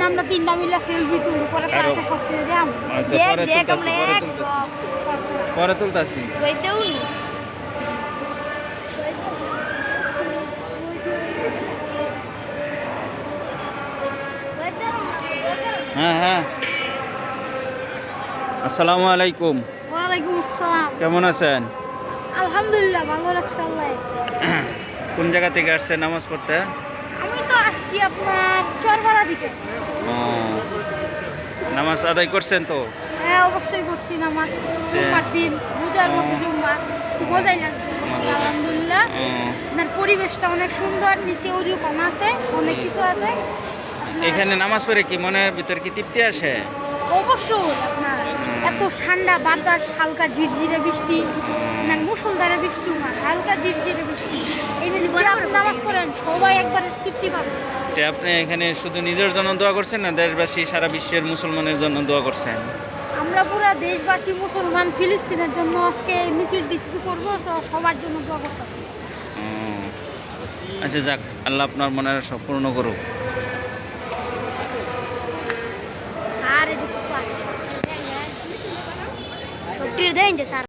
আমরা তিনটা মিলে সেলফি তুলি পরে ক্লাসে সবকিছু দিলাম দেখ আমরা এক পরে তুলতাছি সইতেও হ্যাঁ হ্যাঁ আসসালামু আলাইকুম। ওয়ালাইকুম আসসালাম। কেমন আছেন? আলহামদুলিল্লাহ ভালো রাখছে আল্লাহ। কোন জায়গা থেকে আসছেন নামাজ পড়তে? আমি তো আসছি আপনার চরপাড়া দিকে। ও, নামাজ আদায় করছেন তো? হ্যাঁ অবশ্যই করছি নামাজ, জুম্মার দিন রোজার মধ্যে জুম্মা, খুব মজাই লাগছে আলহামদুলিল্লাহ। আপনার পরিবেশটা অনেক সুন্দর, নিচে উজু কম আছে, অনেক কিছু আছে। এখানে নামাজ পড়ে কি মনের ভিতর কি তৃপ্তি আসে? অবশ্যই আপনার এত ঠান্ডা বাতাস, হালকা ঝিরঝিরে বৃষ্টি, না মুষলধারে বৃষ্টি না, হালকা ঝিরঝিরে বৃষ্টি, এই যদি আপনি নামাজ পড়েন সবাই একবারে তৃপ্তি পাবে। আপনি এখানে শুধু নিজের জন্য দোয়া করছেন না দেশবাসী সারা বিশ্বের মুসলমানের জন্য দোয়া করছেন? আমরা পুরো দেশবাসী মুসলমান ফিলিস্তিনের জন্য আজকে মিছিল টিছিল করবো, সবার জন্য দোয়া করতেছি। আচ্ছা যাক, আল্লাহ আপনার মনের সব পূর্ণ করুক। আর এদিকে দেন যে স্যার